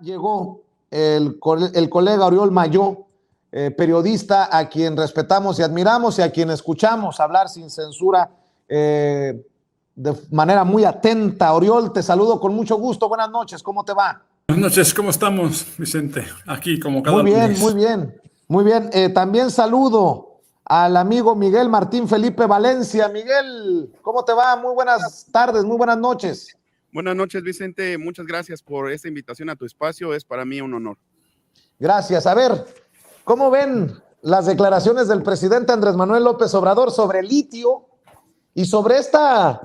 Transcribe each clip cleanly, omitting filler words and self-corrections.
llegó el colega Oriol Mayó, periodista a quien respetamos y admiramos y a quien escuchamos hablar sin censura de manera muy atenta. Oriol, te saludo con mucho gusto. Buenas noches, ¿cómo te va? Buenas noches, ¿cómo estamos, Vicente? Aquí como cada Muy bien, lunes. muy bien, muy bien. También saludo al amigo Miguel Martín Felipe Valencia. Miguel, ¿cómo te va? Muy buenas tardes, muy buenas noches. Buenas noches, Vicente. Muchas gracias por esta invitación a tu espacio. Es para mí un honor. Gracias. A ver, ¿cómo ven las declaraciones del presidente Andrés Manuel López Obrador sobre el litio y sobre esta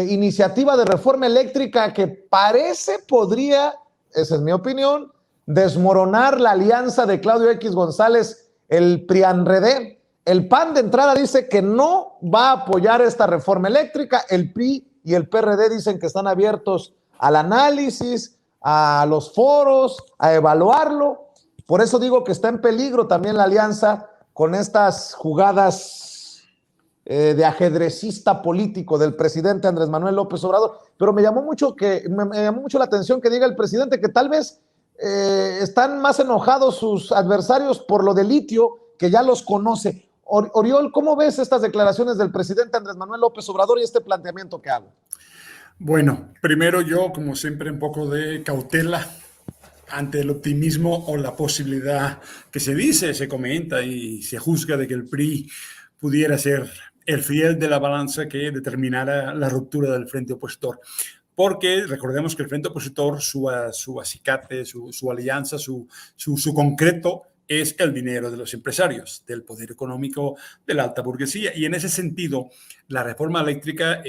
iniciativa de reforma eléctrica que parece podría, esa es mi opinión, desmoronar la alianza de Claudio X González, el PRIANRED? El PAN de entrada dice que no va a apoyar esta reforma eléctrica. El PRI y el PRD dicen que están abiertos al análisis, a los foros, a evaluarlo. Por eso digo que está en peligro también la alianza con estas jugadas de ajedrecista político del presidente Andrés Manuel López Obrador. Pero me llamó mucho la atención que diga el presidente que tal vez están más enojados sus adversarios por lo del litio, que ya los conoce. Oriol, ¿cómo ves estas declaraciones del presidente Andrés Manuel López Obrador y este planteamiento que hago? Bueno, primero yo, como siempre, un poco de cautela ante el optimismo o la posibilidad que se dice, se comenta y se juzga de que el PRI pudiera ser el fiel de la balanza que determinara la ruptura del frente opositor. Porque recordemos que el frente opositor, su acicate, su alianza, su concreto, es el dinero de los empresarios, del poder económico de la alta burguesía. Y en ese sentido, la reforma eléctrica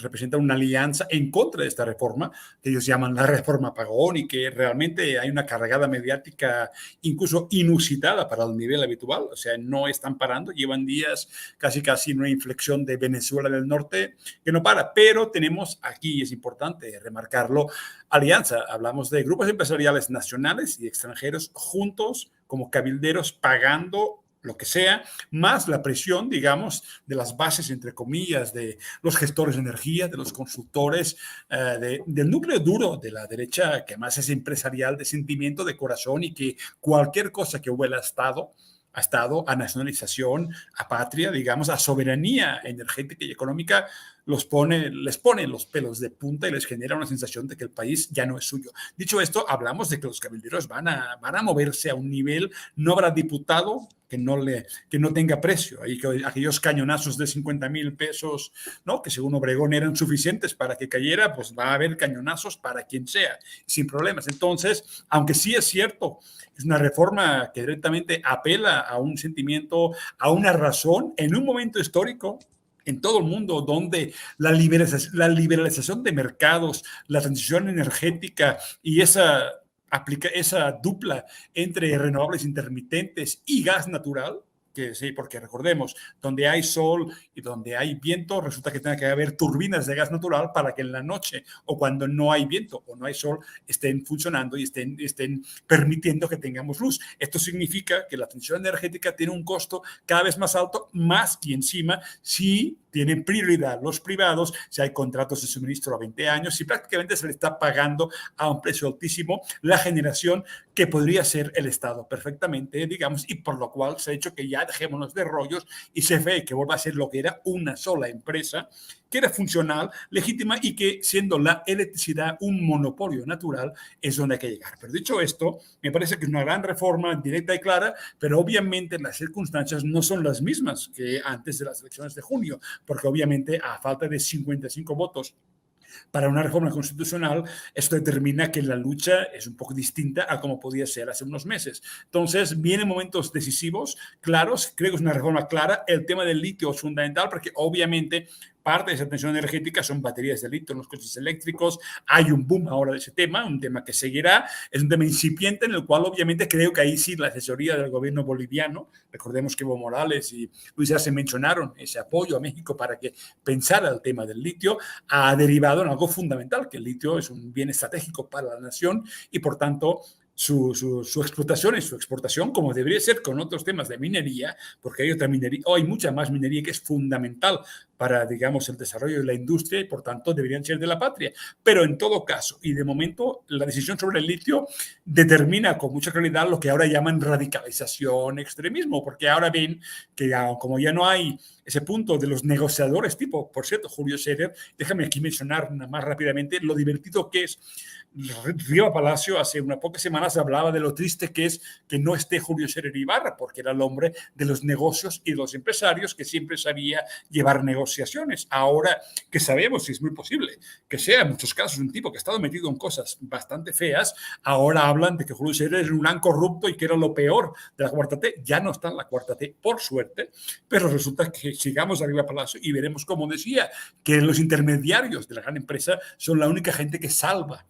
representa una alianza en contra de esta reforma, que ellos llaman la reforma apagón, y que realmente hay una cargada mediática incluso inusitada para el nivel habitual. O sea, no están parando, llevan días casi una inflexión de Venezuela del Norte que no para. Pero tenemos aquí, es importante remarcarlo, alianza. Hablamos de grupos empresariales nacionales y extranjeros juntos como cabilderos pagando lo que sea, más la presión, digamos, de las bases, entre comillas, de los gestores de energía, de los consultores, del núcleo duro de la derecha, que además es empresarial de sentimiento, de corazón, y que cualquier cosa que huela a Estado, a nacionalización, a patria, digamos, a soberanía energética y económica, les pone los pelos de punta y les genera una sensación de que el país ya no es suyo. Dicho esto, hablamos de que los cabilderos van a moverse a un nivel, no habrá diputado que no tenga precio. Aquellos cañonazos de 50,000 pesos, ¿no?, que según Obregón eran suficientes para que cayera, pues va a haber cañonazos para quien sea, sin problemas. Entonces, aunque sí es cierto, es una reforma que directamente apela a un sentimiento, a una razón, en un momento histórico en todo el mundo, donde la liberalización de mercados, la transición energética y esa dupla entre renovables intermitentes y gas natural, que sí, porque recordemos, donde hay sol y donde hay viento, resulta que tiene que haber turbinas de gas natural para que en la noche o cuando no hay viento o no hay sol estén funcionando y estén permitiendo que tengamos luz. Esto significa que la transición energética tiene un costo cada vez más alto, más y encima si tienen prioridad los privados, si hay contratos de suministro a 20 años, si prácticamente se le está pagando a un precio altísimo la generación que podría ser el Estado perfectamente, digamos, y por lo cual se ha hecho que ya dejémonos de rollos y CFE que vuelva a ser lo que era una sola empresa, que era funcional, legítima y que, siendo la electricidad un monopolio natural, es donde hay que llegar. Pero dicho esto, me parece que es una gran reforma directa y clara, pero obviamente las circunstancias no son las mismas que antes de las elecciones de junio, porque obviamente a falta de 55 votos para una reforma constitucional, esto determina que la lucha es un poco distinta a como podía ser hace unos meses. Entonces, vienen momentos decisivos, claros, creo que es una reforma clara. El tema del litio es fundamental porque obviamente parte de esa tensión energética son baterías de litio en los coches eléctricos. Hay un boom ahora de ese tema, un tema que seguirá. Es un tema incipiente en el cual obviamente creo que ahí sí la asesoría del gobierno boliviano, recordemos que Evo Morales y Luis Arce mencionaron ese apoyo a México para que pensara el tema del litio, ha derivado en algo fundamental, que el litio es un bien estratégico para la nación y por tanto su explotación y su exportación, como debería ser con otros temas de minería, porque hay otra minería, o hay mucha más minería que es fundamental para, digamos, el desarrollo de la industria y, por tanto, deberían ser de la patria. Pero en todo caso, y de momento, la decisión sobre el litio determina con mucha claridad lo que ahora llaman radicalización, extremismo, porque ahora ven que como ya no hay ese punto de los negociadores, tipo, por cierto, Julio Scherer, déjame aquí mencionar más rápidamente lo divertido que es. Riva Palacio hace unas pocas semanas hablaba de lo triste que es que no esté Julio Scherer Ibarra, porque era el hombre de los negocios y de los empresarios que siempre sabía llevar negociaciones. Ahora que sabemos, y es muy posible que sea en muchos casos un tipo que ha estado metido en cosas bastante feas, ahora hablan de que Julio Scherer es un gran corrupto y que era lo peor de la Cuarta T. Ya no está en la Cuarta T, por suerte, pero resulta que sigamos a Riva Palacio y veremos, como decía, que los intermediarios de la gran empresa son la única gente que salva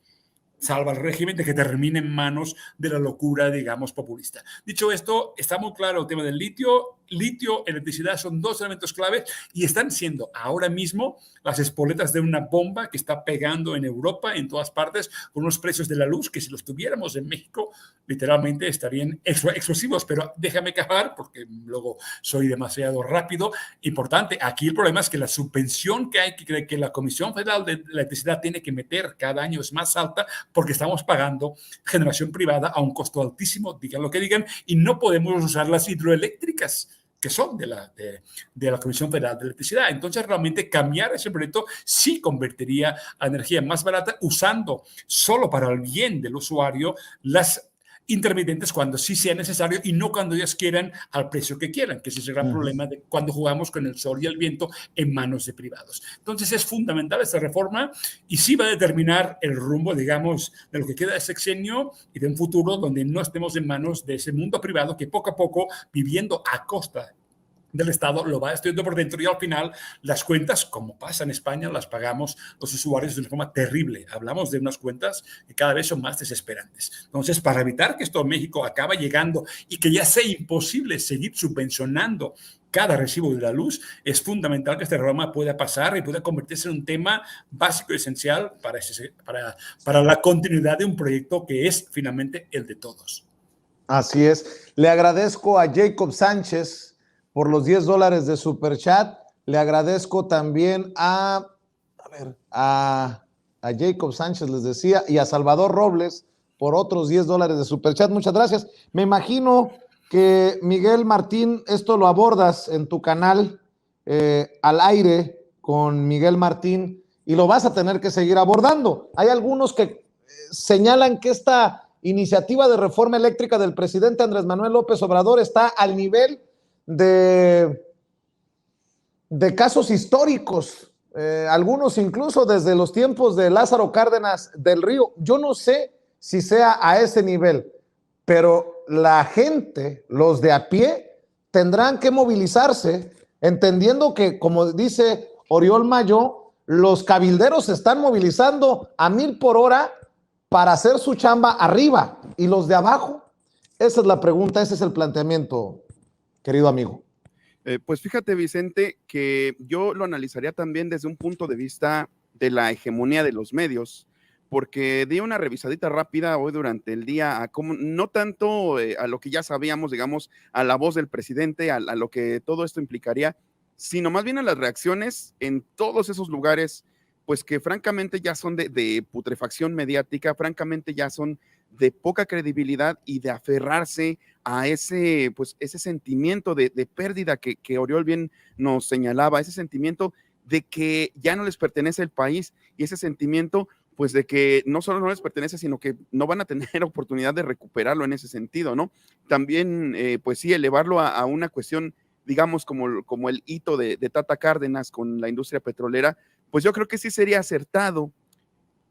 al régimen de que termine en manos de la locura, digamos, populista. Dicho esto, está muy claro el tema del litio. Litio, electricidad son dos elementos claves y están siendo ahora mismo las espoletas de una bomba que está pegando en Europa, en todas partes, con unos precios de la luz que si los tuviéramos en México, literalmente estarían explosivos. Pero déjame acabar porque luego soy demasiado rápido. Importante, aquí el problema es que la subvención que la Comisión Federal de Electricidad tiene que meter cada año es más alta porque estamos pagando generación privada a un costo altísimo, digan lo que digan, y no podemos usar las hidroeléctricas que son de la Comisión Federal de Electricidad. Entonces, realmente cambiar ese proyecto sí convertiría a energía más barata usando solo para el bien del usuario las intermitentes cuando sí sea necesario y no cuando ellas quieran al precio que quieran, que ese es el gran problema de cuando jugamos con el sol y el viento en manos de privados. Entonces es fundamental esta reforma y sí va a determinar el rumbo, digamos, de lo que queda de sexenio y de un futuro donde no estemos en manos de ese mundo privado que poco a poco, viviendo a costa del Estado, lo va destruyendo por dentro y al final las cuentas, como pasa en España, las pagamos los usuarios de una forma terrible. Hablamos de unas cuentas que cada vez son más desesperantes. Entonces, para evitar que esto en México acabe llegando y que ya sea imposible seguir subvencionando cada recibo de la luz, es fundamental que esta reforma pueda pasar y pueda convertirse en un tema básico y esencial para la continuidad de un proyecto que es finalmente el de todos. Así es. Le agradezco a Jacob Sánchez por los $10 de Superchat. Le agradezco también a Jacob Sánchez, les decía, y a Salvador Robles por otros $10 de Superchat. Muchas gracias. Me imagino que Miguel Martín, esto lo abordas en tu canal al aire con Miguel Martín y lo vas a tener que seguir abordando. Hay algunos que señalan que esta iniciativa de reforma eléctrica del presidente Andrés Manuel López Obrador está al nivel de casos históricos, algunos incluso desde los tiempos de Lázaro Cárdenas del Río. Yo no sé si sea a ese nivel, pero la gente, los de a pie, tendrán que movilizarse, entendiendo que, como dice Oriol Mayo, los cabilderos se están movilizando a 1000 por hora para hacer su chamba arriba, y los de abajo. Esa es la pregunta, ese es el planteamiento, querido amigo. Pues fíjate, Vicente, que yo lo analizaría también desde un punto de vista de la hegemonía de los medios, porque di una revisadita rápida hoy durante el día a cómo, no tanto a lo que ya sabíamos, digamos, a la voz del presidente, a lo que todo esto implicaría, sino más bien a las reacciones en todos esos lugares, pues que francamente ya son de putrefacción mediática, francamente ya son de poca credibilidad y de aferrarse a ese sentimiento de pérdida que Oriol bien nos señalaba, ese sentimiento de que ya no les pertenece el país y ese sentimiento pues de que no solo no les pertenece, sino que no van a tener oportunidad de recuperarlo en ese sentido, ¿no? También, pues sí, elevarlo a una cuestión, digamos, como el hito de Tata Cárdenas con la industria petrolera, pues yo creo que sí sería acertado,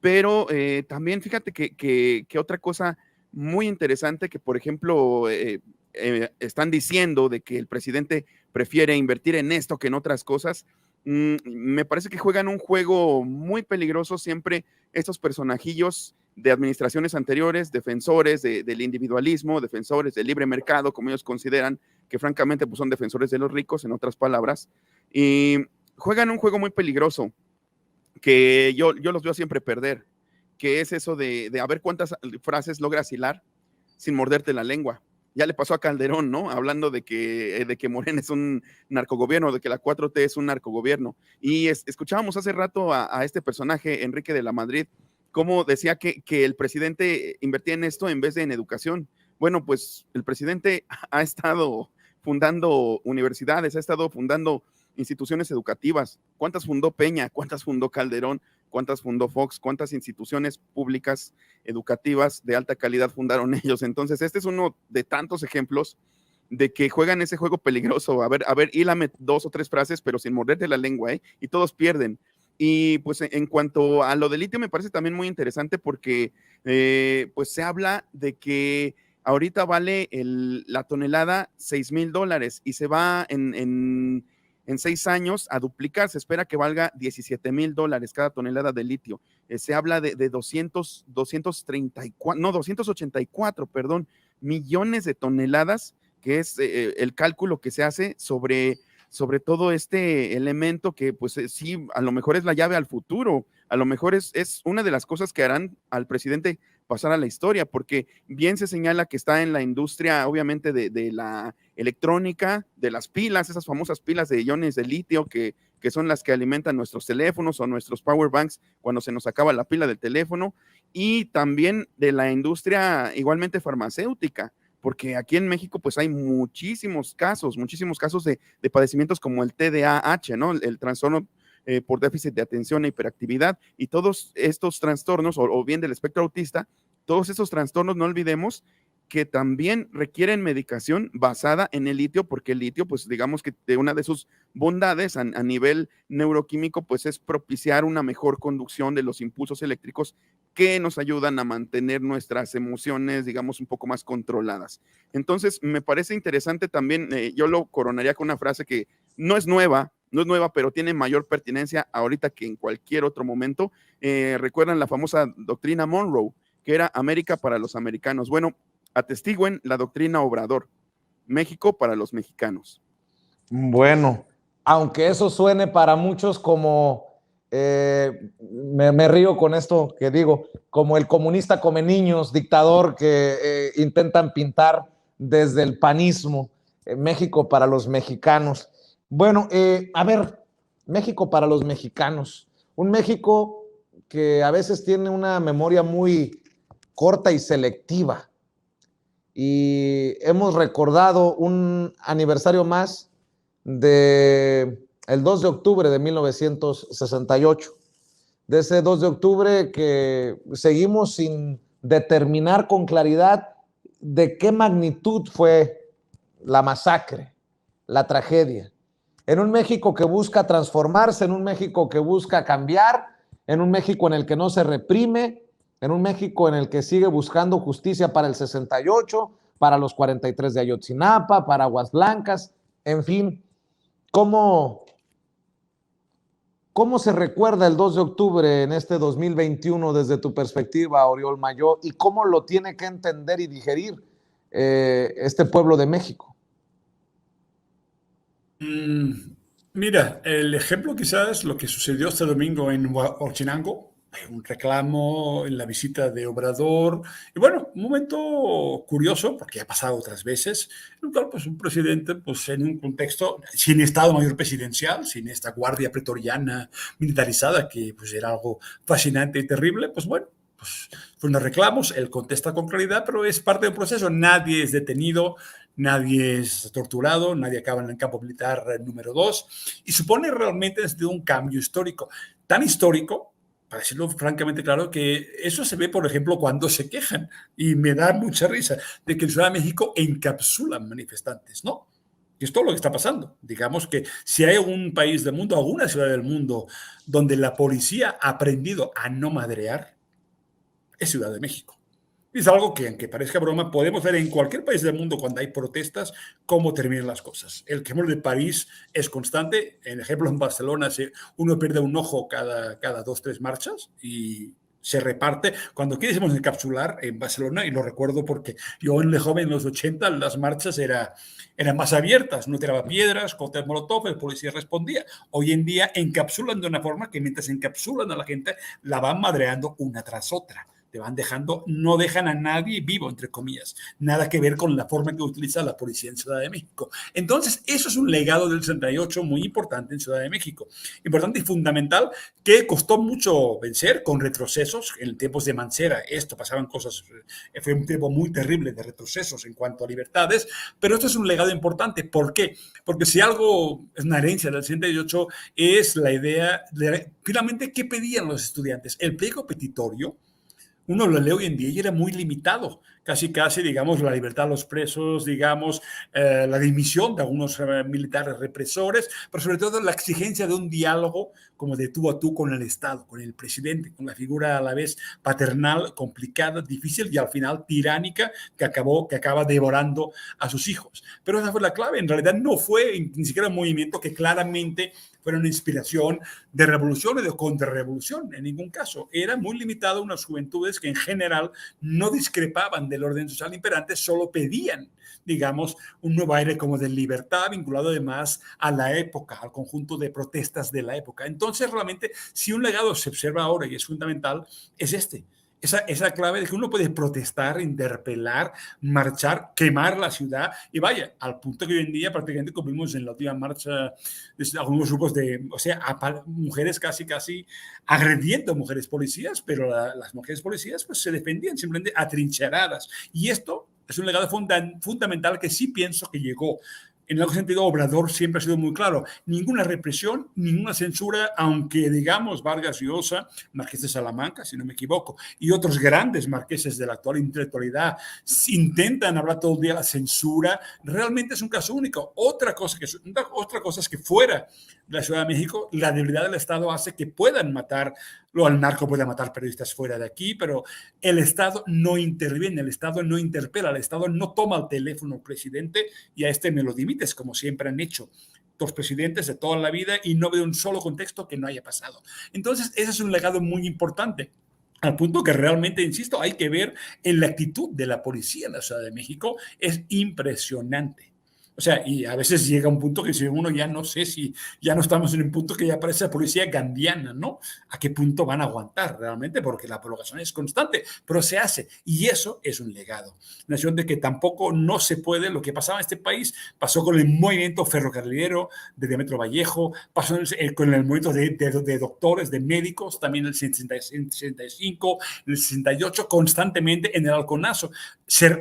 pero también fíjate que otra cosa muy interesante que, por ejemplo, están diciendo de que el presidente prefiere invertir en esto que en otras cosas, me parece que juegan un juego muy peligroso siempre estos personajillos de administraciones anteriores, defensores del individualismo, defensores del libre mercado, como ellos consideran, que francamente pues son defensores de los ricos, en otras palabras, y juegan un juego muy peligroso que yo los veo siempre perder, que es eso de a ver cuántas frases logras hilar sin morderte la lengua. Ya le pasó a Calderón, ¿no? Hablando de que Morena es un narcogobierno, de que la 4T es un narcogobierno. Y escuchábamos hace rato a este personaje, Enrique de la Madrid, cómo decía que el presidente invertía en esto en vez de en educación. Bueno, pues el presidente ha estado fundando universidades, ha estado fundando instituciones educativas. ¿Cuántas fundó Peña? ¿Cuántas fundó Calderón? ¿Cuántas fundó Fox? ¿Cuántas instituciones públicas educativas de alta calidad fundaron ellos? Entonces, este es uno de tantos ejemplos de que juegan ese juego peligroso. A ver, hílame 2 o 3 frases, pero sin morderte la lengua, ¿eh? Y todos pierden. Y pues en cuanto a lo del litio, me parece también muy interesante porque pues se habla de que ahorita vale la tonelada $6,000 y se va en 6 años a duplicar. Se espera que valga $17,000 cada tonelada de litio. Se habla de 284, perdón, millones de toneladas, que es el cálculo que se hace sobre todo este elemento que pues sí, a lo mejor es la llave al futuro, a lo mejor es una de las cosas que harán al presidente pasar a la historia, porque bien se señala que está en la industria, obviamente, de la electrónica, de las pilas, esas famosas pilas de iones de litio que son las que alimentan nuestros teléfonos o nuestros power banks cuando se nos acaba la pila del teléfono, y también de la industria igualmente farmacéutica, porque aquí en México pues hay muchísimos casos de padecimientos como el TDAH, ¿no? El trastorno por déficit de atención e hiperactividad, y todos estos trastornos, o bien del espectro autista, todos estos trastornos, no olvidemos que también requieren medicación basada en el litio, porque el litio, pues digamos que una de sus bondades a nivel neuroquímico, pues es propiciar una mejor conducción de los impulsos eléctricos que nos ayudan a mantener nuestras emociones, digamos, un poco más controladas. Entonces, me parece interesante también, yo lo coronaría con una frase que no es nueva, pero tiene mayor pertinencia ahorita que en cualquier otro momento. ¿Recuerdan la famosa doctrina Monroe, que era América para los americanos? Bueno, atestiguen la doctrina Obrador, México para los mexicanos. Bueno, aunque eso suene para muchos como, me río con esto que digo, como el comunista come niños, dictador que intentan pintar desde el panismo, México para los mexicanos. Bueno, a ver, México para los mexicanos, un México que a veces tiene una memoria muy corta y selectiva. Y hemos recordado un aniversario más de el 2 de octubre de 1968, de ese 2 de octubre que seguimos sin determinar con claridad de qué magnitud fue la masacre, la tragedia. En un México que busca transformarse, en un México que busca cambiar, en un México en el que no se reprime, en un México en el que sigue buscando justicia para el 68, para los 43 de Ayotzinapa, para Aguas Blancas, en fin. ¿Cómo se recuerda el 2 de octubre en este 2021 desde tu perspectiva, Oriol Mayó, y cómo lo tiene que entender y digerir este pueblo de México? Mira, el ejemplo quizás es lo que sucedió este domingo en Huachinango, un reclamo en la visita de Obrador, y bueno, un momento curioso, porque ha pasado otras veces, en el cual pues un presidente, pues en un contexto sin Estado Mayor Presidencial, sin esta guardia pretoriana militarizada, que pues era algo fascinante y terrible, pues bueno, pues fueron los reclamos, él contesta con claridad, pero es parte del proceso, nadie es detenido, nadie es torturado, nadie acaba en el campo militar número 2, y supone realmente un cambio histórico, tan histórico, para decirlo francamente claro, que eso se ve, por ejemplo, cuando se quejan, y me da mucha risa, de que en Ciudad de México encapsulan manifestantes, ¿no? Y es todo lo que está pasando. Digamos que si hay un país del mundo, alguna ciudad del mundo, donde la policía ha aprendido a no madrear, es Ciudad de México. Es algo que, aunque parezca broma, podemos ver en cualquier país del mundo cuando hay protestas, cómo terminan las cosas. El quemón de París es constante. En ejemplo, en Barcelona uno pierde un ojo cada 2-3 marchas y se reparte. Cuando quisiéramos encapsular en Barcelona, y lo recuerdo porque yo en joven, en los 80, las marchas eran más abiertas, no tiraba piedras, cócteles molotov, el policía respondía. Hoy en día encapsulan de una forma que mientras encapsulan a la gente, la van madreando una tras otra. te van dejando, no dejan a nadie vivo, entre comillas, nada que ver con la forma que utiliza la policía en Ciudad de México. Entonces, eso es un legado del 68 muy importante en Ciudad de México, importante y fundamental, que costó mucho vencer con retrocesos en tiempos de Mancera. Esto pasaban cosas, fue un tiempo muy terrible de retrocesos en cuanto a libertades, pero esto es un legado importante. ¿Por qué? Porque si algo es una herencia del 68 es la idea de, finalmente, ¿qué pedían los estudiantes? El pliego petitorio, uno lo lee hoy en día y era muy limitado, casi, digamos, la libertad de los presos, digamos, la dimisión de algunos militares represores, pero sobre todo la exigencia de un diálogo como de tú a tú con el Estado, con el presidente, con la figura a la vez paternal, complicada, difícil y al final tiránica que acaba devorando a sus hijos. Pero esa fue la clave. En realidad no fue ni siquiera un movimiento que claramente fuera una inspiración de revolución o de contrarrevolución, en ningún caso. Era muy limitado a unas juventudes que en general no discrepaban del orden social imperante, solo pedían, digamos, un nuevo aire como de libertad, vinculado además a la época, al conjunto de protestas de la época. Entonces, realmente, si un legado se observa ahora y es fundamental, es este. Esa clave de que uno puede protestar, interpelar, marchar, quemar la ciudad y vaya, al punto que hoy en día prácticamente como vimos en la última marcha de algunos grupos de, o sea, mujeres casi agrediendo mujeres policías, pero las mujeres policías pues se defendían simplemente atrincheradas. Y esto es un legado fundamental que sí pienso que llegó. En algún sentido, Obrador siempre ha sido muy claro. Ninguna represión, ninguna censura, aunque, digamos, Vargas Llosa, Marqués de Salamanca, si no me equivoco, y otros grandes marqueses de la actual intelectualidad intentan hablar todo el día de la censura, realmente es un caso único. Otra cosa es que fuera de la Ciudad de México, la debilidad del Estado hace que puedan matar, al narco puede matar periodistas fuera de aquí, pero el Estado no interviene, el Estado no interpela, el Estado no toma el teléfono al presidente y a este me lo dimites, como siempre han hecho los presidentes de toda la vida y no veo un solo contexto que no haya pasado. Entonces, ese es un legado muy importante. Al punto que realmente, insisto, hay que ver en la actitud de la policía en la Ciudad de México, es impresionante. O sea, y a veces llega un punto que si uno ya no sé si ya no estamos en un punto que ya parece la policía gandiana, ¿no? ¿A qué punto van a aguantar realmente? Porque la provocación es constante, pero se hace. Y eso es un legado. Una nación de que tampoco no se puede, lo que pasaba en este país, pasó con el movimiento ferrocarrilero de Demetrio Vallejo, pasó con el movimiento de doctores, de médicos, también en el 65, en el 68, constantemente en el halconazo.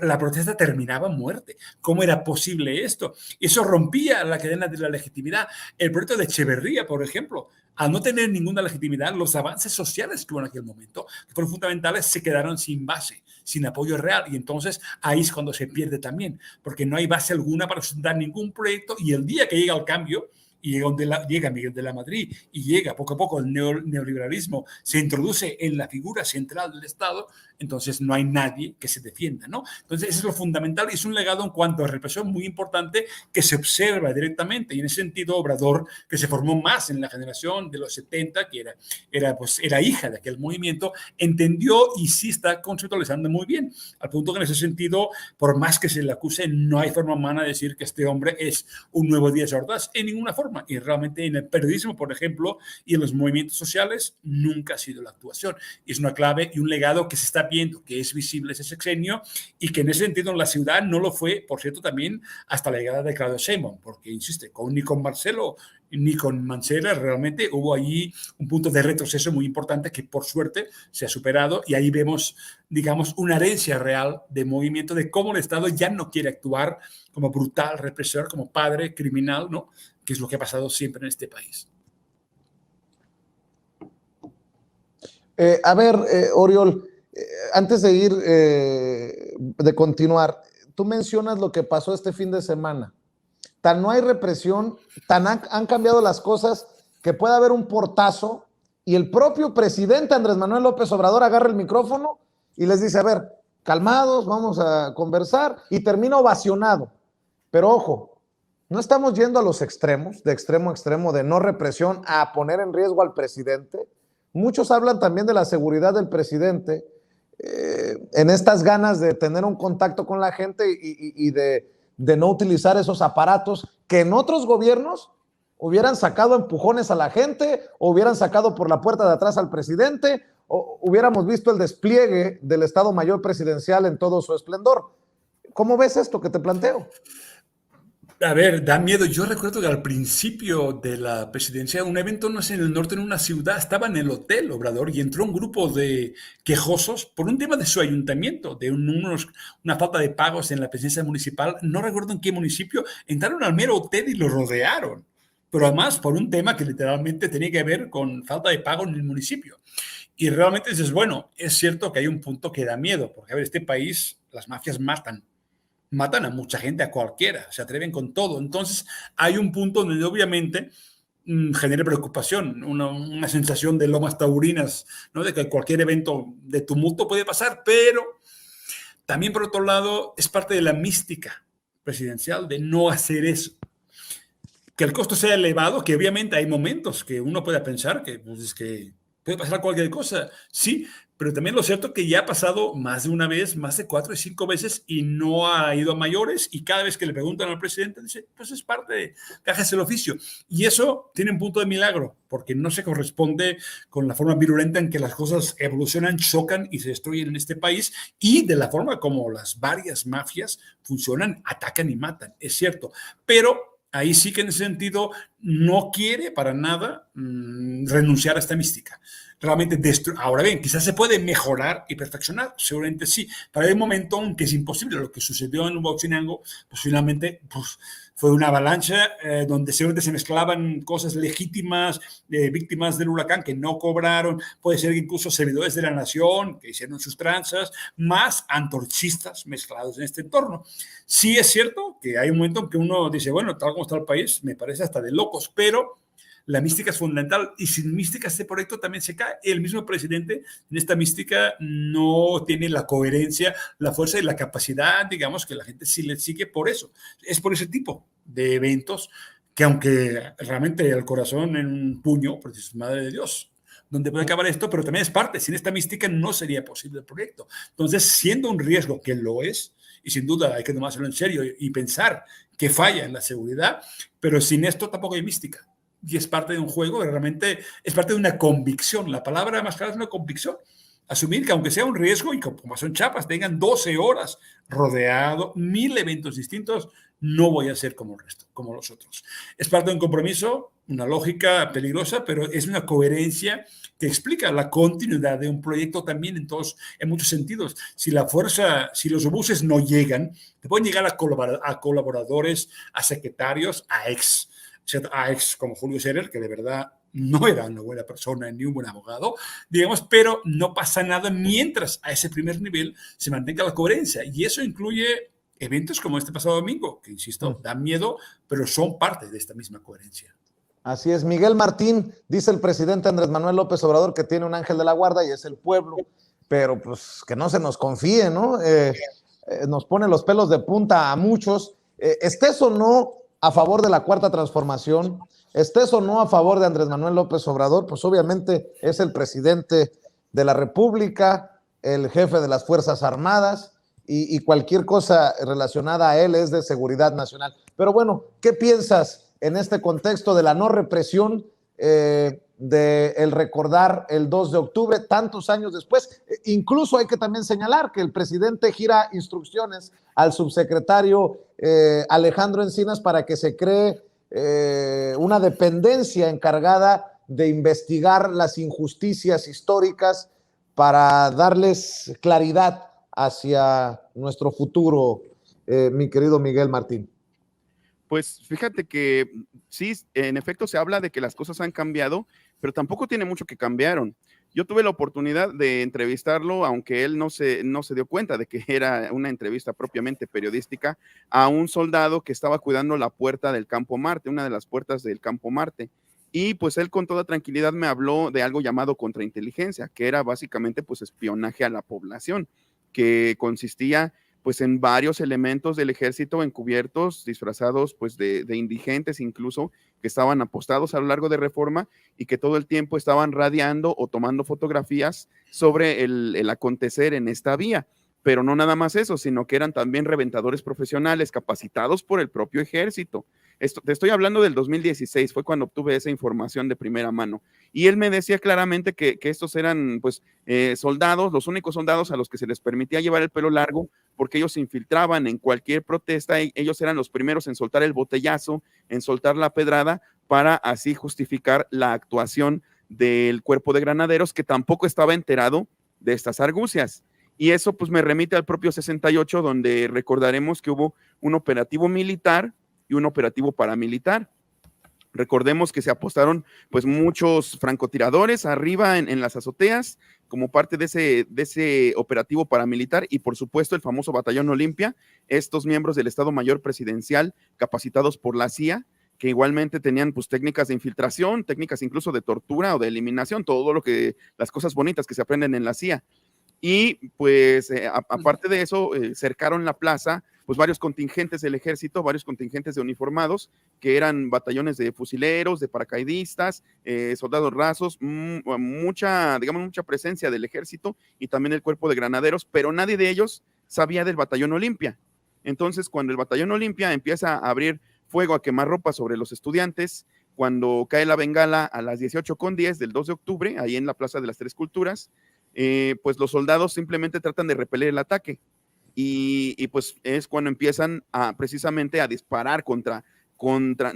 La protesta terminaba en muerte. ¿Cómo era posible esto? Eso rompía la cadena de la legitimidad. El proyecto de Echeverría, por ejemplo, al no tener ninguna legitimidad, los avances sociales que hubo en aquel momento, que fueron fundamentales, se quedaron sin base, sin apoyo real. Y entonces ahí es cuando se pierde también, porque no hay base alguna para sustentar ningún proyecto y el día que llega el cambio, y llega Miguel de la Madrid y llega poco a poco el neoliberalismo, se introduce en la figura central del Estado, entonces no hay nadie que se defienda, ¿no? Entonces eso es lo fundamental y es un legado en cuanto a represión muy importante que se observa directamente y en ese sentido Obrador, que se formó más en la generación de los 70, que era hija de aquel movimiento, entendió y sí está conceptualizando muy bien, al punto que en ese sentido, por más que se le acuse, no hay forma humana de decir que este hombre es un nuevo Díaz Ordaz, en ninguna forma. Y realmente en el periodismo, por ejemplo, y en los movimientos sociales, nunca ha sido la actuación. Y es una clave y un legado que se está viendo, que es visible ese sexenio y que en ese sentido en la ciudad no lo fue, por cierto, también hasta la llegada de Claudio Sheinbaum, porque, insiste, ni con Marcelo ni con Mancera realmente hubo allí un punto de retroceso muy importante que por suerte se ha superado y ahí vemos, digamos, una herencia real de movimiento de cómo el Estado ya no quiere actuar como brutal represor, como padre criminal, ¿no? Que es lo que ha pasado siempre en este país. Oriol, antes de ir, de continuar, tú mencionas lo que pasó este fin de semana. Tan no hay represión, tan han cambiado las cosas que puede haber un portazo y el propio presidente Andrés Manuel López Obrador agarra el micrófono y les dice, a ver, calmados, vamos a conversar, y termina ovacionado. Pero ojo, no estamos yendo a los extremos, de extremo a extremo, de no represión a poner en riesgo al presidente. Muchos hablan también de la seguridad del presidente en estas ganas de tener un contacto con la gente y de no utilizar esos aparatos que en otros gobiernos hubieran sacado empujones a la gente, o hubieran sacado por la puerta de atrás al presidente, hubiéramos visto el despliegue del Estado Mayor Presidencial en todo su esplendor. ¿Cómo ves esto que te planteo? A ver, da miedo. Yo recuerdo que al principio de la presidencia, un evento, no sé, en el norte, en una ciudad, estaba en el hotel Obrador y entró un grupo de quejosos por un tema de su ayuntamiento, de una falta de pagos en la presidencia municipal. No recuerdo en qué municipio. Entraron al mero hotel y lo rodearon. Pero además por un tema que literalmente tenía que ver con falta de pago en el municipio. Y realmente dices, bueno, es cierto que hay un punto que da miedo, porque a ver, este país, las mafias matan a mucha gente, a cualquiera, se atreven con todo. Entonces, hay un punto donde obviamente genera preocupación, una sensación de lomas taurinas, ¿no? De que cualquier evento de tumulto puede pasar, pero también, por otro lado, es parte de la mística presidencial de no hacer eso. Que el costo sea elevado, que obviamente hay momentos que uno puede pensar que, pues, es que puede pasar cualquier cosa, sí, pero también lo cierto que ya ha pasado más de una vez, más de 4 y 5 veces y no ha ido a mayores y cada vez que le preguntan al presidente dice, pues es parte de cajas del oficio. Y eso tiene un punto de milagro porque no se corresponde con la forma virulenta en que las cosas evolucionan, chocan y se destruyen en este país y de la forma como las varias mafias funcionan, atacan y matan, es cierto, pero ahí sí que en ese sentido no quiere para nada renunciar a esta mística. Realmente, ahora bien, quizás se puede mejorar y perfeccionar, seguramente sí, pero hay un momento en que es imposible. Lo que sucedió en Huachinango, pues finalmente fue una avalancha donde seguramente se mezclaban cosas legítimas, víctimas del huracán que no cobraron, puede ser que incluso servidores de la nación que hicieron sus tranzas, más antorchistas mezclados en este entorno. Sí es cierto que hay un momento en que uno dice, bueno, tal como está el país, me parece hasta de locos, pero la mística es fundamental y sin mística este proyecto también se cae. El mismo presidente en esta mística no tiene la coherencia, la fuerza y la capacidad, digamos, que la gente sí le sigue por eso. Es por ese tipo de eventos que aunque realmente el corazón en un puño, pues es madre de Dios, donde puede acabar esto, pero también es parte. Sin esta mística no sería posible el proyecto. Entonces, siendo un riesgo que lo es, y sin duda hay que tomárselo en serio y pensar que falla en la seguridad, pero sin esto tampoco hay mística. Y es parte de un juego, realmente es parte de una convicción. La palabra más clara es una convicción. Asumir que aunque sea un riesgo y como son Chiapas, tengan 12 horas rodeado, 1000 eventos distintos, no voy a ser como el resto, como los otros. Es parte de un compromiso, una lógica peligrosa, pero es una coherencia que explica la continuidad de un proyecto también en muchos sentidos. Si los buses no llegan, te pueden llegar a colaboradores, a secretarios, a ex como Julio Scherer, que de verdad no era una buena persona ni un buen abogado, digamos, pero no pasa nada mientras a ese primer nivel se mantenga la coherencia. Y eso incluye eventos como este pasado domingo, que insisto, dan miedo, pero son parte de esta misma coherencia. Así es, Miguel Martín, dice el presidente Andrés Manuel López Obrador que tiene un ángel de la guarda y es el pueblo, pero pues que no se nos confíe, ¿no? Nos pone los pelos de punta a muchos, estés o no a favor de la Cuarta Transformación, estés o no a favor de Andrés Manuel López Obrador, pues obviamente es el presidente de la República, el jefe de las Fuerzas Armadas y cualquier cosa relacionada a él es de seguridad nacional. Pero bueno, ¿qué piensas en este contexto de la no represión, de el recordar el 2 de octubre, tantos años después? Incluso hay que también señalar que el presidente gira instrucciones al subsecretario Alejandro Encinas para que se cree una dependencia encargada de investigar las injusticias históricas para darles claridad hacia nuestro futuro, mi querido Miguel Martín. Pues fíjate que sí, en efecto se habla de que las cosas han cambiado, pero tampoco tiene mucho que cambiaron. Yo tuve la oportunidad de entrevistarlo, aunque él no se dio cuenta de que era una entrevista propiamente periodística, a un soldado que estaba cuidando la puerta del Campo Marte, una de las puertas del Campo Marte. Y pues él con toda tranquilidad me habló de algo llamado contrainteligencia, que era básicamente pues espionaje a la población, que consistía pues en varios elementos del ejército encubiertos, disfrazados pues de indigentes incluso, que estaban apostados a lo largo de Reforma y que todo el tiempo estaban radiando o tomando fotografías sobre el acontecer en esta vía. pero no nada más eso, sino que eran también reventadores profesionales capacitados por el propio ejército. Te estoy hablando del 2016, fue cuando obtuve esa información de primera mano. Y él me decía claramente que estos eran pues soldados, los únicos soldados a los que se les permitía llevar el pelo largo, porque ellos se infiltraban en cualquier protesta, ellos eran los primeros en soltar el botellazo, en soltar la pedrada, para así justificar la actuación del cuerpo de granaderos, que tampoco estaba enterado de estas argucias. Y eso pues me remite al propio 68, donde recordaremos que hubo un operativo militar y un operativo paramilitar. Recordemos que se apostaron pues muchos francotiradores arriba en las azoteas como parte de ese operativo paramilitar, y por supuesto el famoso Batallón Olimpia, estos miembros del Estado Mayor Presidencial capacitados por la CIA, que igualmente tenían pues técnicas de infiltración, técnicas incluso de tortura o de eliminación, todo lo que, las cosas bonitas que se aprenden en la CIA. Y pues aparte de eso, cercaron la plaza pues varios contingentes del ejército, varios contingentes de uniformados, que eran batallones de fusileros, de paracaidistas, soldados rasos, mucha presencia del ejército y también el cuerpo de granaderos, pero nadie de ellos sabía del Batallón Olimpia. Entonces, cuando el Batallón Olimpia empieza a abrir fuego, a quemarropa sobre los estudiantes, cuando cae la bengala a las 18:10 del 2 de octubre, ahí en la Plaza de las Tres Culturas, pues los soldados simplemente tratan de repeler el ataque. Y pues es cuando empiezan precisamente a disparar contra,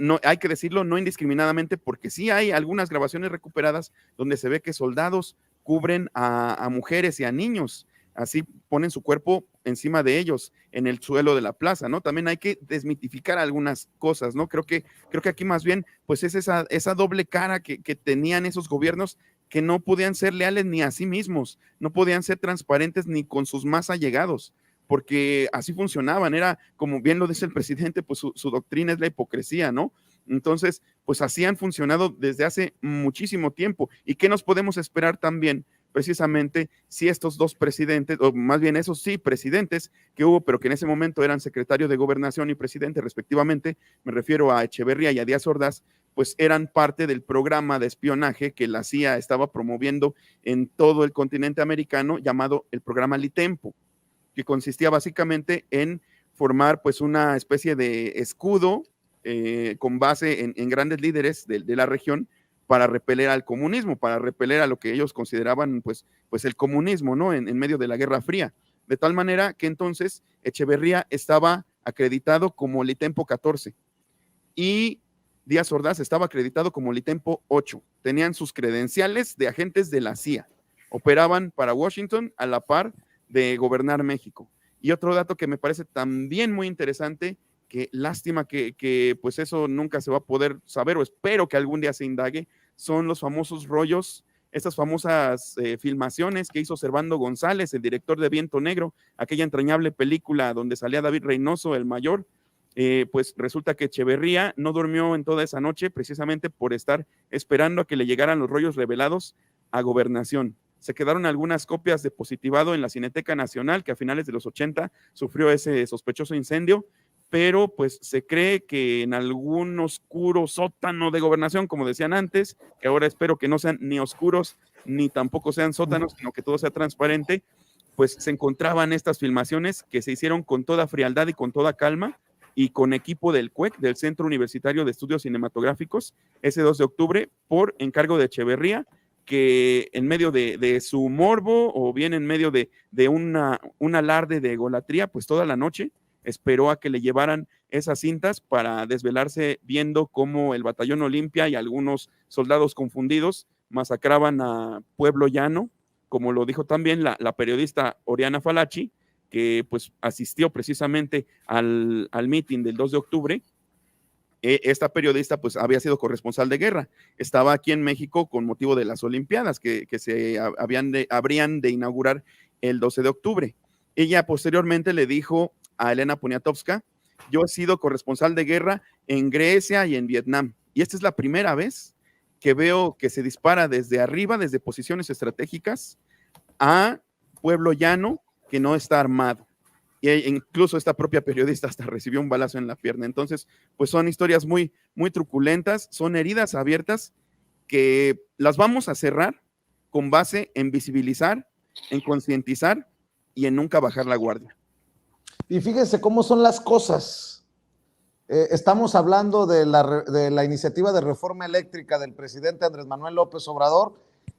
no, hay que decirlo, no indiscriminadamente, porque sí hay algunas grabaciones recuperadas donde se ve que soldados cubren a mujeres y a niños, así ponen su cuerpo encima de ellos en el suelo de la plaza, ¿no? También hay que desmitificar algunas cosas, ¿no? Creo que aquí más bien pues es esa doble cara que tenían esos gobiernos, que no podían ser leales ni a sí mismos, no podían ser transparentes ni con sus más allegados, porque así funcionaban, era como bien lo dice el presidente, pues su doctrina es la hipocresía, ¿no? Entonces, pues así han funcionado desde hace muchísimo tiempo. ¿Y qué nos podemos esperar también? Precisamente si estos dos presidentes, o más bien esos sí presidentes que hubo, pero que en ese momento eran secretario de Gobernación y presidente respectivamente, me refiero a Echeverría y a Díaz Ordaz, pues eran parte del programa de espionaje que la CIA estaba promoviendo en todo el continente americano, llamado el programa Litempo, que consistía básicamente en formar pues una especie de escudo con base en grandes líderes de la región para repeler al comunismo, para repeler a lo que ellos consideraban pues el comunismo, ¿no? En medio de la Guerra Fría. De tal manera que entonces Echeverría estaba acreditado como Litempo 14 y Díaz Ordaz estaba acreditado como Litempo 8. Tenían sus credenciales de agentes de la CIA. Operaban para Washington a la par de gobernar México. Y otro dato que me parece también muy interesante, que lástima que pues eso nunca se va a poder saber, o espero que algún día se indague, son los famosos rollos, estas famosas filmaciones que hizo Servando González, el director de Viento Negro, aquella entrañable película donde salía David Reynoso, el mayor. Pues resulta que Echeverría no durmió en toda esa noche precisamente por estar esperando a que le llegaran los rollos revelados a Gobernación. Se quedaron algunas copias de positivado en la Cineteca Nacional, que a finales de los 80 sufrió ese sospechoso incendio, pero pues se cree que en algún oscuro sótano de Gobernación, como decían antes, que ahora espero que no sean ni oscuros ni tampoco sean sótanos, sino que todo sea transparente, pues se encontraban estas filmaciones que se hicieron con toda frialdad y con toda calma, y con equipo del CUEC, del Centro Universitario de Estudios Cinematográficos, ese 2 de octubre, por encargo de Echeverría, que en medio de su morbo o bien en medio de un alarde de egolatría, pues toda la noche esperó a que le llevaran esas cintas para desvelarse viendo cómo el Batallón Olimpia y algunos soldados confundidos masacraban a Pueblo Llano, como lo dijo también la periodista Oriana Falachi, que pues asistió precisamente al meeting del 2 de octubre. Esta periodista pues había sido corresponsal de guerra, estaba aquí en México con motivo de las Olimpiadas que se habrían de inaugurar el 12 de octubre. Ella posteriormente le dijo a Elena Poniatowska: yo he sido corresponsal de guerra en Grecia y en Vietnam, y esta es la primera vez que veo que se dispara desde arriba, desde posiciones estratégicas, a Pueblo Llano que no está armado. E incluso esta propia periodista hasta recibió un balazo en la pierna. Entonces, pues son historias muy, muy truculentas, son heridas abiertas que las vamos a cerrar con base en visibilizar, en concientizar y en nunca bajar la guardia. Y fíjense cómo son las cosas. Estamos hablando de la iniciativa de reforma eléctrica del presidente Andrés Manuel López Obrador,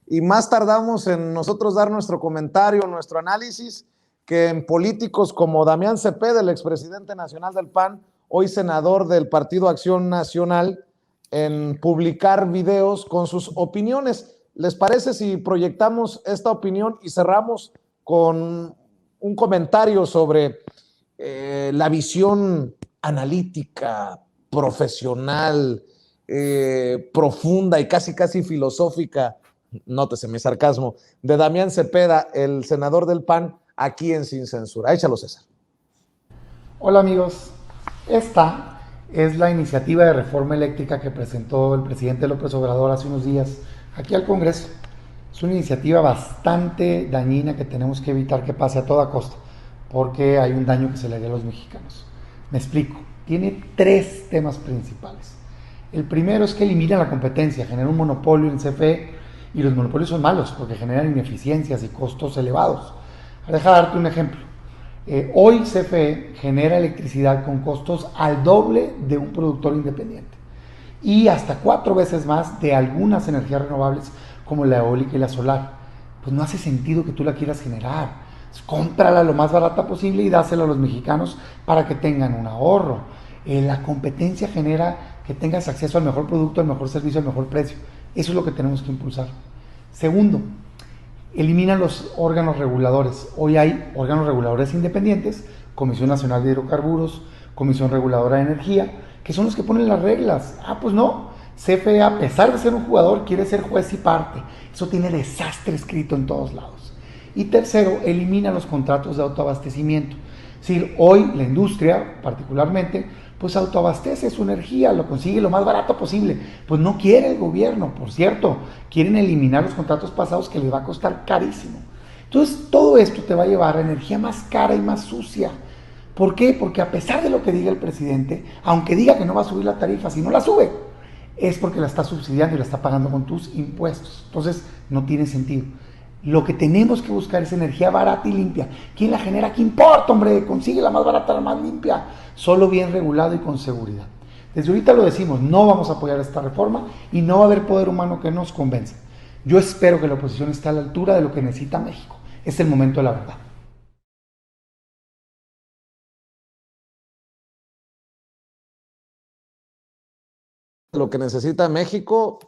y más tardamos en nosotros dar nuestro comentario, nuestro análisis, que en políticos como Damián Cepeda, el expresidente nacional del PAN, hoy senador del Partido Acción Nacional, en publicar videos con sus opiniones. ¿Les parece si proyectamos esta opinión y cerramos con un comentario sobre la visión analítica, profesional, profunda y casi filosófica, nótese mi sarcasmo, de Damián Cepeda, el senador del PAN, aquí en Sin Censura? Échalo, César. Hola amigos, esta es la iniciativa de reforma eléctrica que presentó el presidente López Obrador hace unos días aquí al Congreso. Es una iniciativa bastante dañina que tenemos que evitar que pase a toda costa, porque hay un daño que se le haría a los mexicanos. Me explico, tiene 3 temas principales. El primero es que elimina la competencia, genera un monopolio en CFE, y los monopolios son malos porque generan ineficiencias y costos elevados. Deja darte un ejemplo. Hoy CFE genera electricidad con costos al doble de un productor independiente y hasta 4 veces más de algunas energías renovables como la eólica y la solar. Pues no hace sentido que tú la quieras generar. Cómprala lo más barata posible y dásela a los mexicanos para que tengan un ahorro. La competencia genera que tengas acceso al mejor producto, al mejor servicio, al mejor precio. Eso es lo que tenemos que impulsar. Segundo, elimina los órganos reguladores. Hoy hay órganos reguladores independientes, Comisión Nacional de Hidrocarburos, Comisión Reguladora de Energía, que son los que ponen las reglas. Pues no, CFE, a pesar de ser un jugador, quiere ser juez y parte. Eso tiene desastre escrito en todos lados. Y tercero, elimina los contratos de autoabastecimiento. Es decir, hoy la industria, particularmente, pues autoabastece su energía, lo consigue lo más barato posible. Pues no quiere el gobierno, por cierto, quieren eliminar los contratos pasados que les va a costar carísimo. Entonces, todo esto te va a llevar a energía más cara y más sucia. ¿Por qué? Porque a pesar de lo que diga el presidente, aunque diga que no va a subir la tarifa, si no la sube, es porque la está subsidiando y la está pagando con tus impuestos. Entonces, no tiene sentido. Lo que tenemos que buscar es energía barata y limpia. ¿Quién la genera? ¿Qué importa, hombre? Consigue la más barata, la más limpia. Solo bien regulado y con seguridad. Desde ahorita lo decimos, no vamos a apoyar esta reforma y no va a haber poder humano que nos convenza. Yo espero que la oposición esté a la altura de lo que necesita México. Es el momento de la verdad. Lo que necesita México,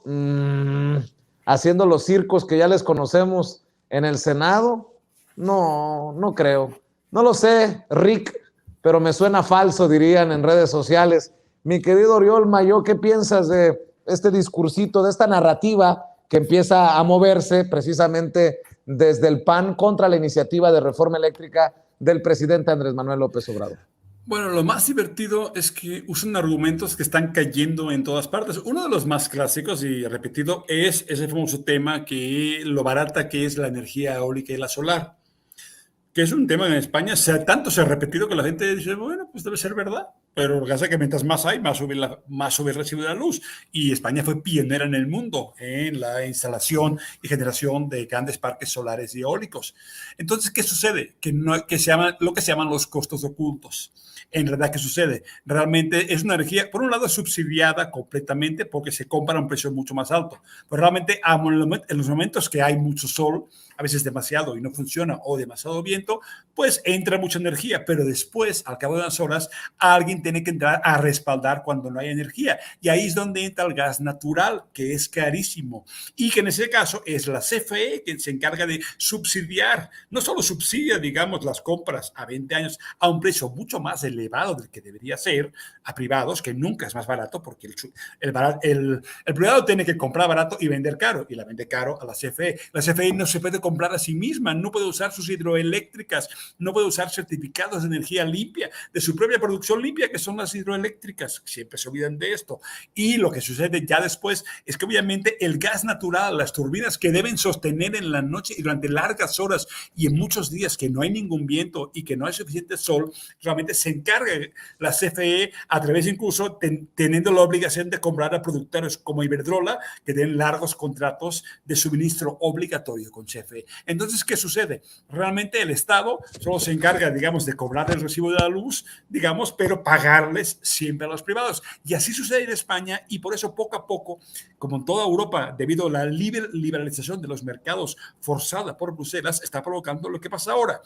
haciendo los circos que ya les conocemos en el Senado, no creo. No lo sé, Rick, pero me suena falso, dirían en redes sociales. Mi querido Oriol Mayo, ¿qué piensas de este discursito, de esta narrativa que empieza a moverse precisamente desde el PAN contra la iniciativa de reforma eléctrica del presidente Andrés Manuel López Obrador? Bueno, lo más divertido es que usan argumentos que están cayendo en todas partes. Uno de los más clásicos y repetido es ese famoso tema que lo barata que es la energía eólica y la solar, que es un tema en España, tanto se ha repetido que la gente dice, bueno, pues debe ser verdad, pero lo que hace es que mientras más hay, más sube el recibo de la luz. Y España fue pionera en el mundo en la instalación y generación de grandes parques solares y eólicos. Entonces, ¿qué sucede? Que se llaman, lo que se llaman los costos ocultos. En realidad, ¿qué sucede? Realmente es una energía, por un lado, subsidiada completamente porque se compra a un precio mucho más alto. Pero realmente, en los momentos que hay mucho sol, a veces demasiado y no funciona, o demasiado viento, pues entra mucha energía, pero después, al cabo de unas horas, alguien tiene que entrar a respaldar cuando no hay energía. Y ahí es donde entra el gas natural, que es carísimo. Y que en ese caso es la CFE quien se encarga de subsidiar. No solo subsidia, digamos, las compras a 20 años a un precio mucho más elevado del que debería ser a privados, que nunca es más barato, porque el privado tiene que comprar barato y vender caro, y la vende caro a la CFE. La CFE no se puede comprar a sí misma, no puede usar sus hidroeléctricas, no puede usar certificados de energía limpia, de su propia producción limpia, CFE, que son las hidroeléctricas, siempre se olvidan de esto. Y lo que sucede ya después es que obviamente el gas natural, las turbinas que deben sostener en la noche y durante largas horas y en muchos días que no hay ningún viento y que no hay suficiente sol, realmente se encarga la CFE a través incluso teniendo la obligación de comprar a productores como Iberdrola, que tienen largos contratos de suministro obligatorio con CFE. Entonces, ¿qué sucede? Realmente el Estado solo se encarga, digamos, de cobrar el recibo de la luz, digamos, pero pagarles siempre a los privados. Y así sucede en España, y por eso poco a poco, como en toda Europa, debido a la liberalización de los mercados forzada por Bruselas, está provocando lo que pasa ahora.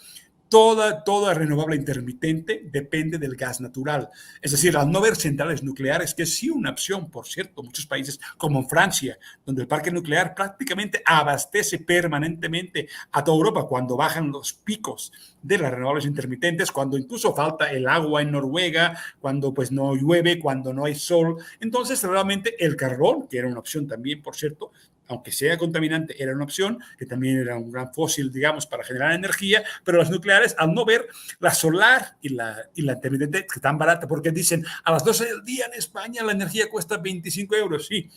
Toda renovable intermitente depende del gas natural. Es decir, al no haber centrales nucleares, que es sí una opción, por cierto, muchos países como en Francia, donde el parque nuclear prácticamente abastece permanentemente a toda Europa cuando bajan los picos de las renovables intermitentes, cuando incluso falta el agua en Noruega, cuando pues no llueve, cuando no hay sol. Entonces, realmente el carbón, que era una opción también, por cierto, aunque sea contaminante, era una opción, que también era un gran fósil, digamos, para generar energía, pero las nucleares, al no ver la solar y la intermitente que tan barata, porque dicen, a las 12 del día en España la energía cuesta 25 euros, sí,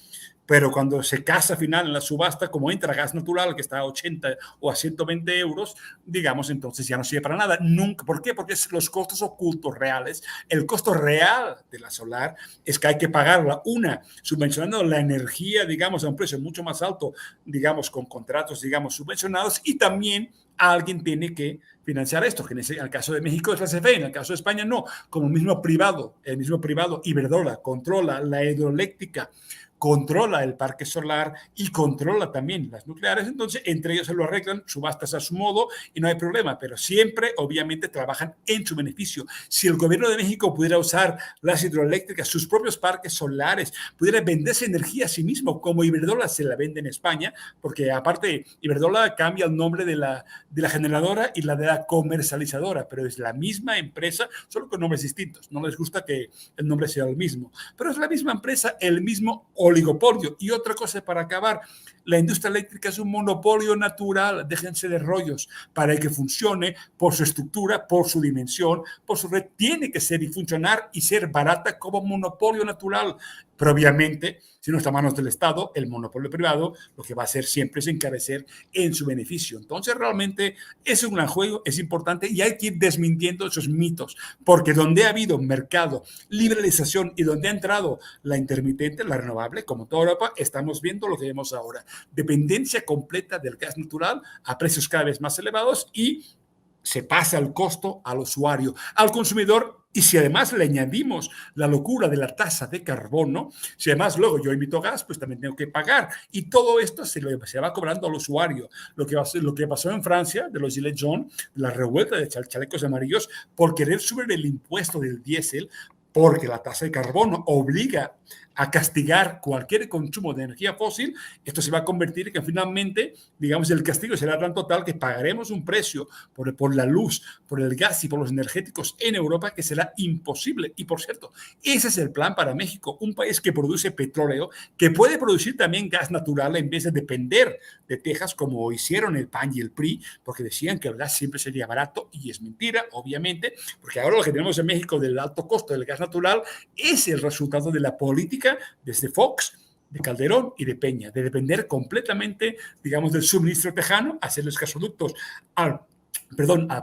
pero cuando se casa al final en la subasta, como entra gas natural que está a 80 o a 120 euros, digamos, entonces ya no sirve para nada. Nunca. ¿Por qué? Porque es los costos ocultos reales. El costo real de la solar es que hay que pagarla, subvencionando la energía, digamos, a un precio mucho más alto, digamos, con contratos, digamos, subvencionados, y también alguien tiene que financiar esto, que en el caso de México es la CFE, en el caso de España no, como el mismo privado, Iberdrola, controla la hidroeléctrica, controla el parque solar y controla también las nucleares, entonces entre ellos se lo arreglan, subastas a su modo y no hay problema, pero siempre obviamente trabajan en su beneficio. Si el gobierno de México pudiera usar las hidroeléctricas, sus propios parques solares, pudiera venderse energía a sí mismo, como Iberdrola se la vende en España, porque aparte Iberdrola cambia el nombre de la generadora y la de la comercializadora, pero es la misma empresa, solo con nombres distintos. No les gusta que el nombre sea el mismo, pero es la misma empresa, el mismo oligopolio. Y otra cosa para acabar, la industria eléctrica es un monopolio natural, déjense de rollos, para que funcione por su estructura, por su dimensión, por su red, tiene que ser y funcionar y ser barata como monopolio natural. Pero obviamente, si no está a manos del Estado, el monopolio privado lo que va a hacer siempre es encarecer en su beneficio. Entonces, realmente es un gran juego, es importante y hay que ir desmintiendo esos mitos, porque donde ha habido mercado, liberalización y donde ha entrado la intermitente, la renovable, como toda Europa, estamos viendo lo que vemos ahora. Dependencia completa del gas natural a precios cada vez más elevados y se pasa el costo al usuario, al consumidor. Y si además le añadimos la locura de la tasa de carbono, si además luego yo emito gas, pues también tengo que pagar. Y todo esto se va cobrando al usuario. Lo que pasó en Francia, de los Gilets jaunes, la revuelta de chalecos amarillos, por querer subir el impuesto del diésel, porque la tasa de carbono obliga a castigar cualquier consumo de energía fósil, esto se va a convertir en que finalmente, digamos, el castigo será tan total que pagaremos un precio por la luz, por el gas y por los energéticos en Europa que será imposible. Y por cierto, ese es el plan para México, un país que produce petróleo, que puede producir también gas natural en vez de depender de Texas como hicieron el PAN y el PRI, porque decían que el gas siempre sería barato y es mentira, obviamente, porque ahora lo que tenemos en México del alto costo del gas natural es el resultado de la política desde Fox, de Calderón y de Peña, de depender completamente, digamos, del suministro tejano, hacer los gasoductos al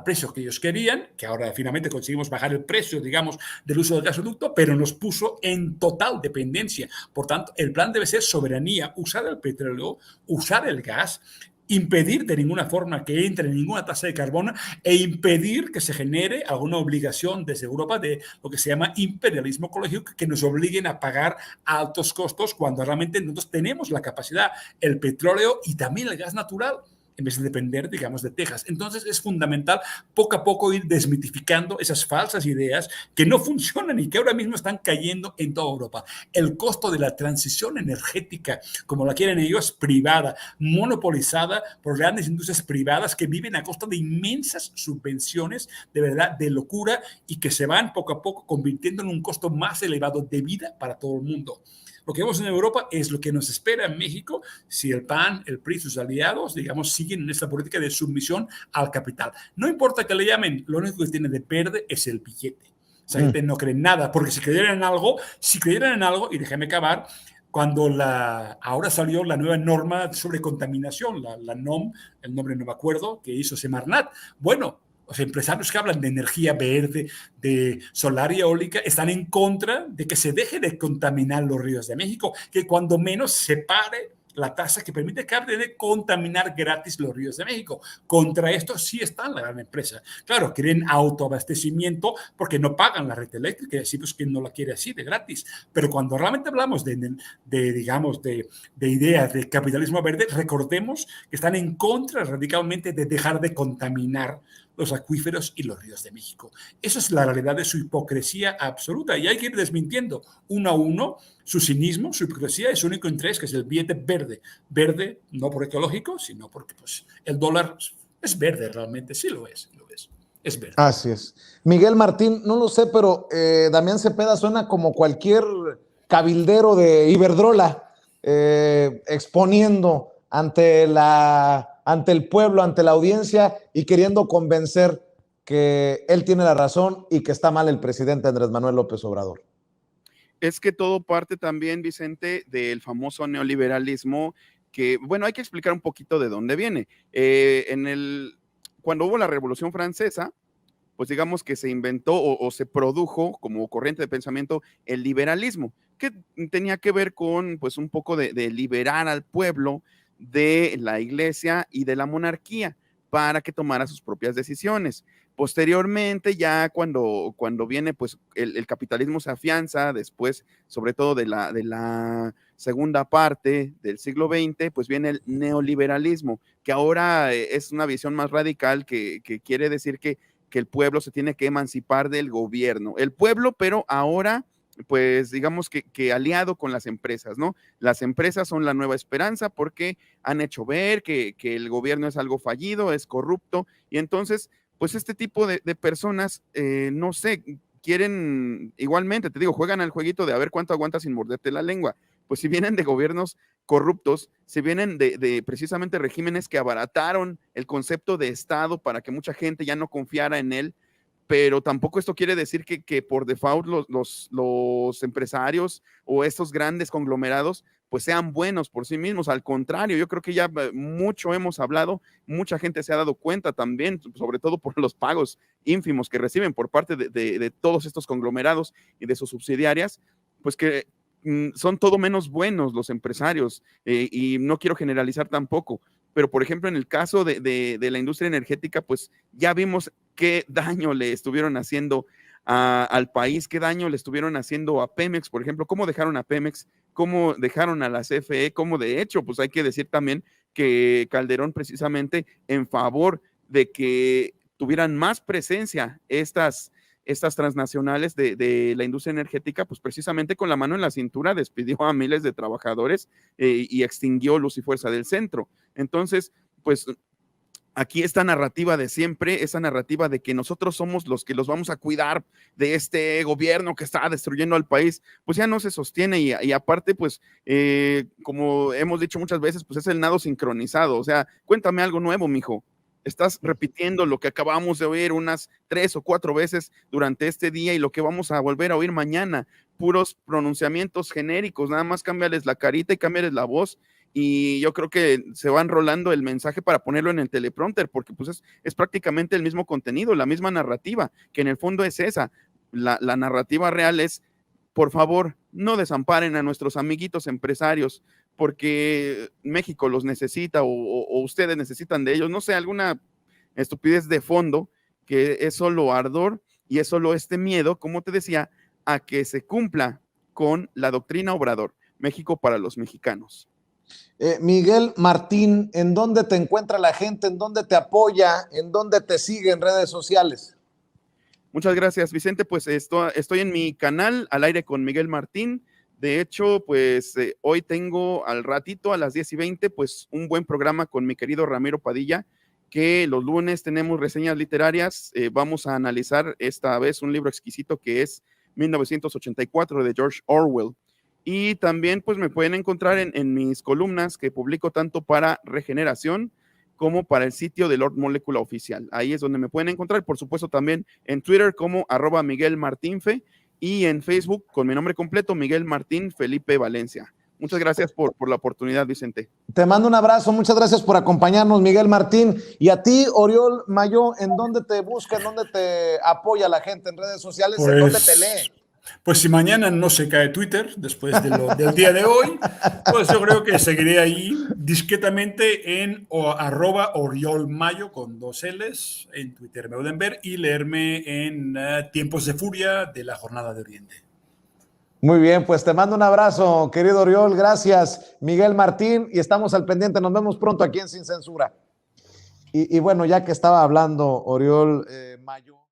precio que ellos querían, que ahora finalmente conseguimos bajar el precio, digamos, del uso del gasoducto, pero nos puso en total dependencia. Por tanto, el plan debe ser soberanía, usar el petróleo, usar el gas, impedir de ninguna forma que entre ninguna tasa de carbono e impedir que se genere alguna obligación desde Europa de lo que se llama imperialismo ecológico, que nos obliguen a pagar altos costos cuando realmente nosotros tenemos la capacidad, el petróleo y también el gas natural, en vez de depender, digamos, de Texas. Entonces es fundamental poco a poco ir desmitificando esas falsas ideas que no funcionan y que ahora mismo están cayendo en toda Europa. El costo de la transición energética, como la quieren ellos, privada, monopolizada por grandes industrias privadas que viven a costa de inmensas subvenciones, de verdad, de locura, y que se van poco a poco convirtiendo en un costo más elevado de vida para todo el mundo. Lo que vemos en Europa es lo que nos espera en México si el PAN, el PRI, sus aliados, digamos, siguen en esta política de sumisión al capital. No importa que le llamen, lo único que tiene de verde es el billete. Esa gente no cree en nada, porque si creyeran en algo, y déjame acabar, cuando ahora salió la nueva norma sobre contaminación, la NOM, el nombre no me acuerdo, que hizo Semarnat. Bueno, los empresarios que hablan de energía verde, de solar y eólica, están en contra de que se deje de contaminar los ríos de México, que cuando menos se pare la tasa que permite Cable de contaminar gratis los ríos de México. Contra esto sí está la gran empresa. Claro, quieren autoabastecimiento porque no pagan la red eléctrica, y así pues que no la quiere así de gratis. Pero cuando realmente hablamos digamos, de ideas de capitalismo verde, recordemos que están en contra radicalmente de dejar de contaminar los acuíferos y los ríos de México. Esa es la realidad de su hipocresía absoluta, y hay que ir desmintiendo uno a uno su cinismo, su hipocresía y su único interés, que es el billete verde. Verde no por ecológico, sino porque pues, el dólar es verde realmente, sí lo es, es verde. Así es. Miguel Martín, no lo sé, pero Damián Cepeda suena como cualquier cabildero de Iberdrola, exponiendo ante el pueblo, ante la audiencia, y queriendo convencer que él tiene la razón y que está mal el presidente Andrés Manuel López Obrador. Es que todo parte también, Vicente, del famoso neoliberalismo, que, bueno, hay que explicar un poquito de dónde viene. Cuando hubo la Revolución Francesa, pues digamos que se inventó o se produjo como corriente de pensamiento el liberalismo, que tenía que ver con pues un poco de liberar al pueblo de la iglesia y de la monarquía para que tomara sus propias decisiones. Posteriormente, ya cuando viene pues el capitalismo se afianza, después sobre todo de la segunda parte del siglo XX, pues viene el neoliberalismo, que ahora es una visión más radical que quiere decir que el pueblo se tiene que emancipar del gobierno. El pueblo, pero ahora, pues digamos que aliado con las empresas, ¿no? Las empresas son la nueva esperanza porque han hecho ver que el gobierno es algo fallido, es corrupto, y entonces, pues este tipo de personas, no sé, quieren, igualmente, te digo, juegan al jueguito de a ver cuánto aguantas sin morderte la lengua. Pues si vienen de gobiernos corruptos, si vienen de precisamente regímenes que abarataron el concepto de Estado para que mucha gente ya no confiara en él, pero tampoco esto quiere decir que por default los empresarios o estos grandes conglomerados pues sean buenos por sí mismos. Al contrario, yo creo que ya mucho hemos hablado, mucha gente se ha dado cuenta también, sobre todo por los pagos ínfimos que reciben por parte de todos estos conglomerados y de sus subsidiarias, pues que son todo menos buenos los empresarios, y no quiero generalizar tampoco, pero por ejemplo en el caso de la industria energética, pues ya vimos qué daño le estuvieron haciendo al país, qué daño le estuvieron haciendo a Pemex, por ejemplo, cómo dejaron a Pemex, cómo dejaron a la CFE, cómo de hecho, pues hay que decir también que Calderón precisamente en favor de que tuvieran más presencia estas transnacionales de la industria energética, pues precisamente con la mano en la cintura despidió a miles de trabajadores y extinguió Luz y Fuerza del Centro. Entonces, pues aquí esta narrativa de siempre, esa narrativa de que nosotros somos los que los vamos a cuidar de este gobierno que está destruyendo al país, pues ya no se sostiene, y aparte, pues, como hemos dicho muchas veces, pues es el nado sincronizado. O sea, cuéntame algo nuevo, mijo. Estás repitiendo lo que acabamos de oír unas 3 o 4 veces durante este día y lo que vamos a volver a oír mañana, puros pronunciamientos genéricos, nada más cámbiales la carita y cámbiales la voz, y yo creo que se va enrolando el mensaje para ponerlo en el teleprompter, porque pues es prácticamente el mismo contenido, la misma narrativa, que en el fondo es esa. La narrativa real es, por favor, no desamparen a nuestros amiguitos empresarios, porque México los necesita o ustedes necesitan de ellos, no sé, alguna estupidez de fondo, que es solo ardor y es solo este miedo, como te decía, a que se cumpla con la doctrina Obrador, México para los mexicanos. Miguel Martín, ¿en dónde te encuentra la gente? ¿En dónde te apoya? ¿En dónde te sigue en redes sociales? Muchas gracias, Vicente. Pues estoy en mi canal Al Aire con Miguel Martín. De hecho, pues hoy tengo al ratito a las 10:20, pues un buen programa con mi querido Ramiro Padilla, que los lunes tenemos reseñas literarias. Vamos a analizar esta vez un libro exquisito que es 1984 de George Orwell. Y también pues me pueden encontrar en mis columnas que publico tanto para Regeneración como para el sitio de Lord Molecula Oficial. Ahí es donde me pueden encontrar, por supuesto también en Twitter como @MiguelMartinfe y en Facebook con mi nombre completo, Miguel Martín Felipe Valencia. Muchas gracias por la oportunidad, Vicente. Te mando un abrazo, muchas gracias por acompañarnos, Miguel Martín. Y a ti, Oriol Mayo, ¿en dónde te busca, en dónde te apoya la gente en redes sociales, en dónde te lee? Pues si mañana no se cae Twitter, después del día de hoy, pues yo creo que seguiré ahí discretamente en @oriolmayo con 2 L's. En Twitter me pueden ver y leerme en Tiempos de Furia de la Jornada de Oriente. Muy bien, pues te mando un abrazo, querido Oriol. Gracias, Miguel Martín, y estamos al pendiente. Nos vemos pronto aquí en Sin Censura. Y bueno, ya que estaba hablando Oriol Mayo.